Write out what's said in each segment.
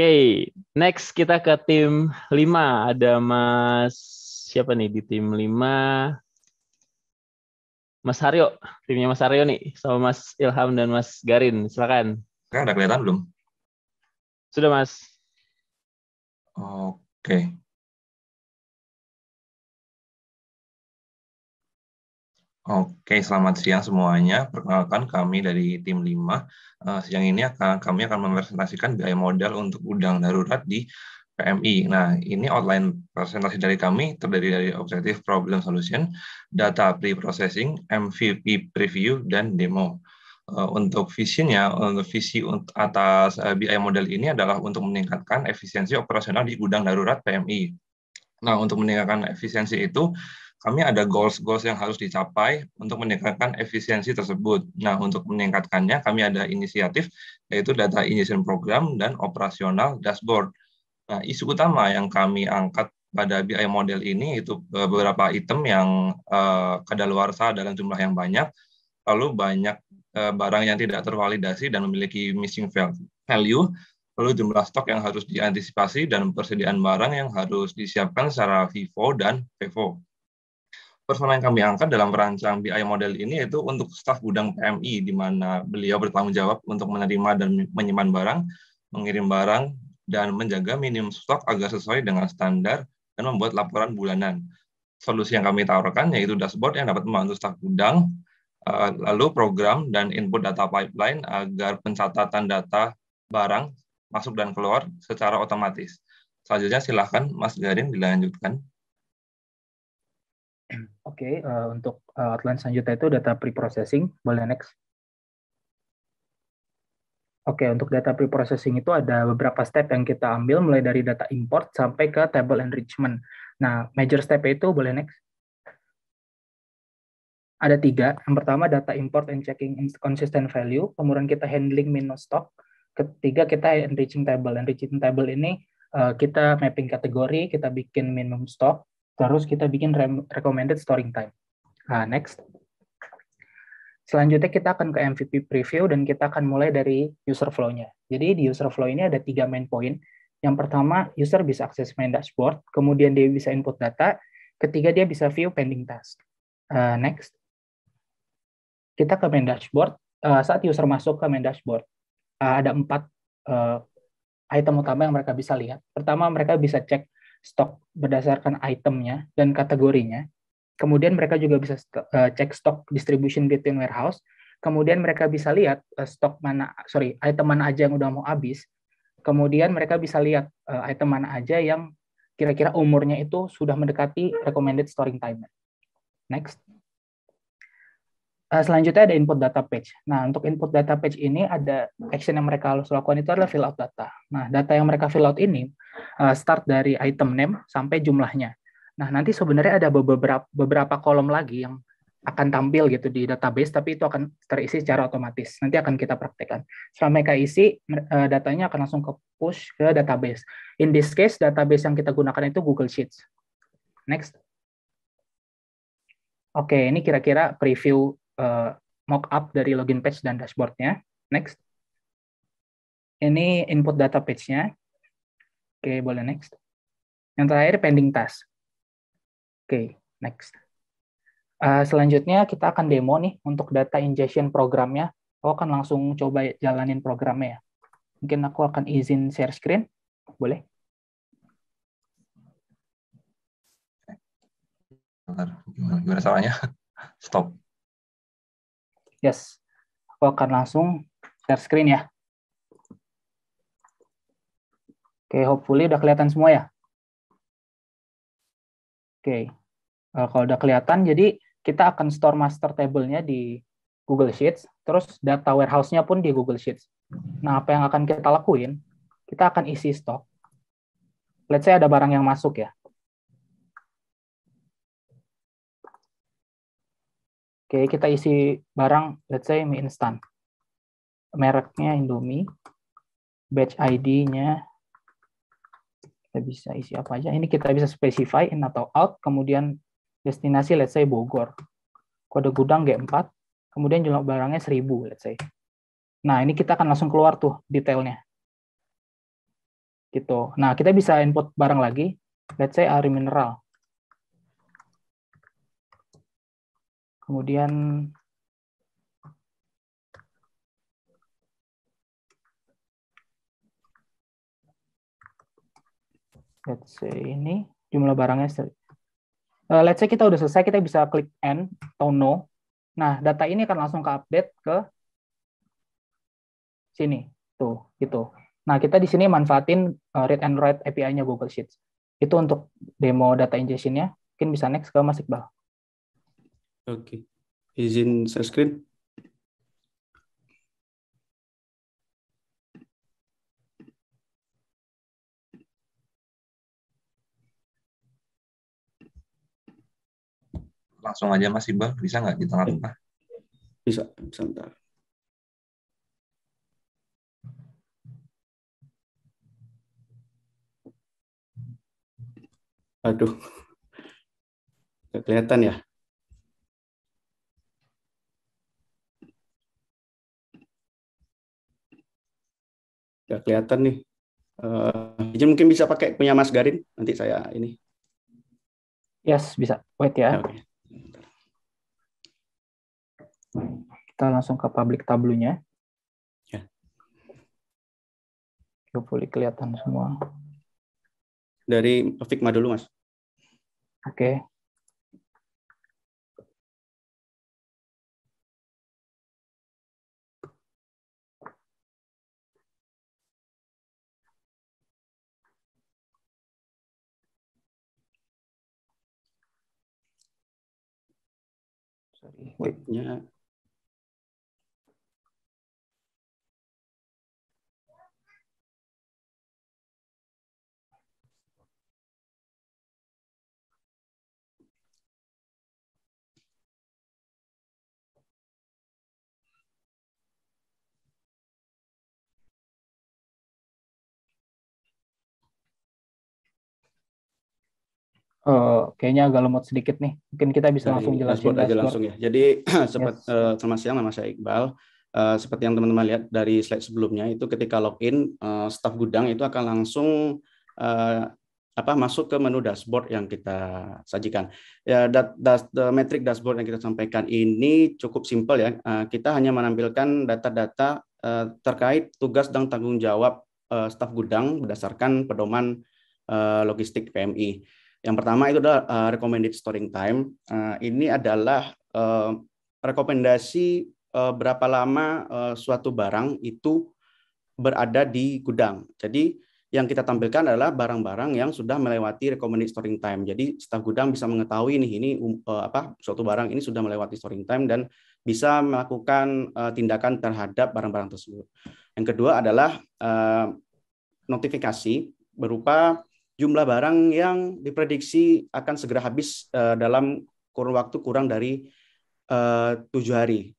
Oke, next kita ke tim 5. Ada Mas siapa nih di tim 5? Mas Haryo, timnya Mas Haryo nih, sama Mas Ilham dan Mas Garin. Silakan. Kan udah kelihatan belum? Sudah, Mas. Oke. Oke, selamat siang semuanya. Perkenalkan kami dari tim 5. Siang ini kami akan mempresentasikan BI model untuk gudang darurat di PMI. Nah, ini outline presentasi dari kami terdiri dari Objective Problem Solution, Data Pre-Processing, MVP Preview, dan Demo. Untuk visinya, visi atas BI model ini adalah untuk meningkatkan efisiensi operasional di gudang darurat PMI. Nah, untuk meningkatkan efisiensi itu, kami ada goals yang harus dicapai untuk meningkatkan efisiensi tersebut. Nah, untuk meningkatkannya, kami ada inisiatif, yaitu Data Ingestion Program dan Operasional Dashboard. Nah, isu utama yang kami angkat pada BI model ini itu beberapa item yang kadaluarsa dalam jumlah yang banyak, lalu banyak barang yang tidak tervalidasi dan memiliki missing value, lalu jumlah stok yang harus diantisipasi, dan persediaan barang yang harus disiapkan secara FIFO dan FIFO. Personal yang kami angkat dalam merancang BI model ini yaitu untuk staf gudang PMI, di mana beliau bertanggung jawab untuk menerima dan menyimpan barang, mengirim barang, dan menjaga minimum stok agar sesuai dengan standar, dan membuat laporan bulanan. Solusi yang kami tawarkan yaitu dashboard yang dapat membantu staf gudang, lalu program dan input data pipeline agar pencatatan data barang masuk dan keluar secara otomatis. Selanjutnya silahkan Mas Garin dilanjutkan. Oke, untuk outline selanjutnya itu data pre-processing. Boleh next. Oke, untuk data pre-processing itu ada beberapa step yang kita ambil, mulai dari data import sampai ke table enrichment. Nah, major step itu boleh next. Ada 3. Yang pertama, data import and checking consistent value. Kemudian kita handling minus stock. Ketiga, kita enriching table. Enriching table ini kita mapping kategori, kita bikin minimum stock, terus kita bikin recommended storing time. Next. Selanjutnya kita akan ke MVP preview dan kita akan mulai dari user flow-nya. Jadi di user flow ini ada 3 main point. Yang pertama, user bisa akses main dashboard, kemudian dia bisa input data, ketiga dia bisa view pending task. Next. Kita ke main dashboard. Saat user masuk ke main dashboard, ada 4 item utama yang mereka bisa lihat. Pertama, mereka bisa cek stok berdasarkan itemnya dan kategorinya. Kemudian mereka juga bisa cek stok distribution between warehouse. Kemudian mereka bisa lihat item mana aja yang udah mau habis. Kemudian mereka bisa lihat item mana aja yang kira-kira umurnya itu sudah mendekati recommended storing time. Next. Selanjutnya ada input data page. Nah, untuk input data page ini ada action yang mereka harus lakukan itu adalah fill out data. Nah, data yang mereka fill out ini start dari item name sampai jumlahnya. Nah, nanti sebenarnya ada beberapa kolom lagi yang akan tampil gitu di database, tapi itu akan terisi secara otomatis. Nanti akan kita praktekkan. Setelah mereka isi, datanya akan langsung ke push ke database. In this case, database yang kita gunakan itu Google Sheets. Next. Oke, ini kira-kira preview mockup dari login page dan dashboard-nya. Next. Ini input data page-nya. Oke, boleh next. Yang terakhir pending task. Oke, next. Selanjutnya kita akan demo nih untuk data ingestion programnya. Aku akan langsung coba jalanin programnya ya. Mungkin aku akan izin share screen. Boleh? Gimana caranya? Stop. Yes. Aku akan langsung share screen ya. Oke, hopefully udah kelihatan semua ya. Oke. Kalau udah kelihatan, jadi kita akan store master table-nya di Google Sheets, terus data warehouse-nya pun di Google Sheets. Nah, apa yang akan kita lakuin? Kita akan isi stok. Let's say ada barang yang masuk ya. Oke, kita isi barang, let's say mie instan. Mereknya Indomie, batch ID-nya, kita bisa isi apa aja. Ini kita bisa specify in atau out, kemudian destinasi let's say Bogor. Kode gudang G4, kemudian jumlah barangnya 1000 let's say. Nah, ini kita akan langsung keluar tuh detailnya. gitu. Nah, kita bisa input barang lagi, let's say Ari Mineral. Kemudian let's say ini jumlah barangnya. Let's say kita udah selesai, kita bisa klik N atau No. Nah, data ini akan langsung ke update ke sini, tuh, gitu. Nah, kita di sini manfaatin read and write API-nya Google Sheets. Itu untuk demo data ingestion-nya. Mungkin bisa next ke Mas Iqbal. Oke, izin share screen. Langsung aja Mas Iqbal, bisa nggak di tengah-tengah? Bisa bentar. Aduh, nggak kelihatan ya. Nggak kelihatan nih. Izin mungkin bisa pakai punya Mas Garin, nanti saya ini. Yes, bisa. Wait ya. Oke. Kita langsung ke public tableau-nya. Ya. Hopefully kelihatan semua. Dari Figma dulu, Mas. Oke. Sorry, wait. Ya. Kayaknya agak lemot sedikit nih. Mungkin kita bisa langsung Dari jelasin dashboard aja langsung ya. Jadi Yes. Selamat siang, nama saya Iqbal. Seperti yang teman-teman lihat dari slide sebelumnya, itu ketika login, staf gudang itu akan langsung masuk ke menu dashboard yang kita sajikan. Ya, metric dashboard yang kita sampaikan ini cukup simpel ya. Kita hanya menampilkan data-data terkait tugas dan tanggung jawab staf gudang berdasarkan pedoman logistik PMI. Yang pertama itu adalah recommended storing time. Ini adalah rekomendasi berapa lama suatu barang itu berada di gudang. Jadi yang kita tampilkan adalah barang-barang yang sudah melewati recommended storing time. Jadi staf gudang bisa mengetahui ini suatu barang ini sudah melewati storing time dan bisa melakukan tindakan terhadap barang-barang tersebut. Yang kedua adalah notifikasi berupa jumlah barang yang diprediksi akan segera habis dalam kurun waktu kurang dari 7 hari.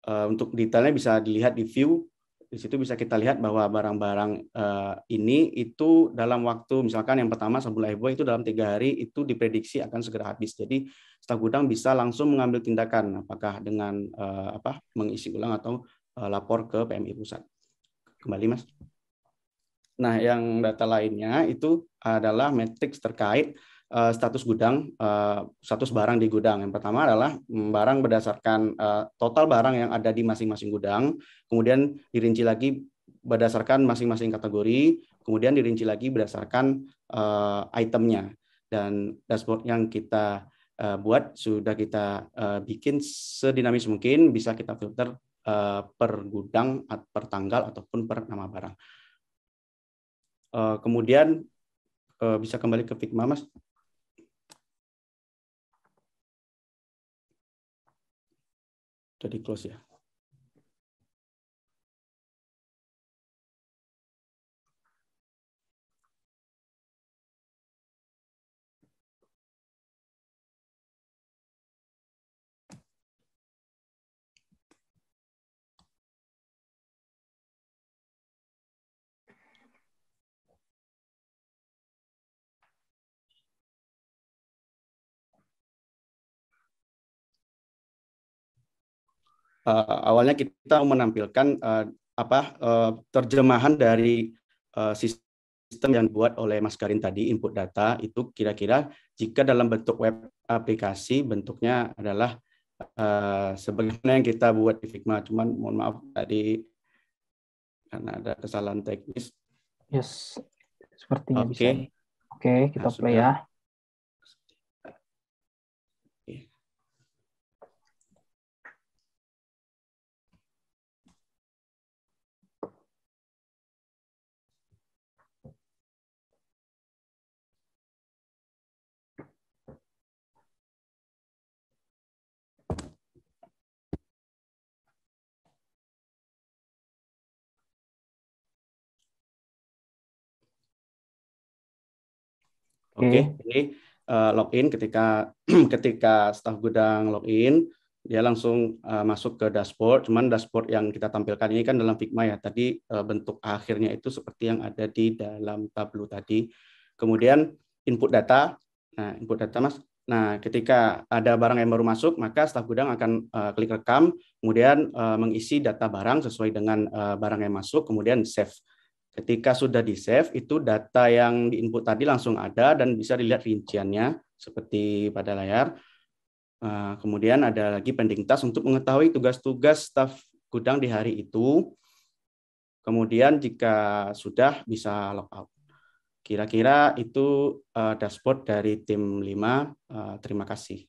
Untuk detailnya bisa dilihat di view. Di situ bisa kita lihat bahwa barang-barang ini itu dalam waktu, misalkan yang pertama Sabun Lifebuoy itu dalam 3 hari itu diprediksi akan segera habis. Jadi staf gudang bisa langsung mengambil tindakan, apakah dengan mengisi ulang atau lapor ke PMI pusat. Kembali Mas. Nah, yang data lainnya itu adalah matriks terkait status gudang, status barang di gudang. Yang pertama adalah barang berdasarkan total barang yang ada di masing-masing gudang, kemudian dirinci lagi berdasarkan masing-masing kategori, kemudian dirinci lagi berdasarkan itemnya. Dan dashboard yang kita buat sudah kita bikin sedinamis mungkin, bisa kita filter per gudang, per tanggal, ataupun per nama barang. Kemudian bisa kembali ke Figma, Mas. Jadi close ya. Awalnya kita menampilkan terjemahan dari sistem sistem yang dibuat oleh Mas Karin tadi, input data, itu kira-kira jika dalam bentuk web aplikasi, bentuknya adalah sebagaimana yang kita buat di Figma. Cuman mohon maaf tadi karena ada kesalahan teknis. Yes, sepertinya Oke. bisa. Oke, kita Nah, play sudah. ya. Oke, jadi login ketika ketika staf gudang login, dia langsung masuk ke dashboard. Cuman dashboard yang kita tampilkan ini kan dalam Figma ya. Tadi bentuk akhirnya itu seperti yang ada di dalam Tableau tadi. Kemudian input data. Nah, input data Mas. Nah, ketika ada barang yang baru masuk, maka staf gudang akan klik rekam, kemudian mengisi data barang sesuai dengan barang yang masuk, kemudian save. Ketika sudah di-save, itu data yang di-input tadi langsung ada dan bisa dilihat rinciannya seperti pada layar. Kemudian ada lagi pending task untuk mengetahui tugas-tugas staf gudang di hari itu. Kemudian jika sudah bisa logout. Kira-kira itu dashboard dari tim 5. Terima kasih.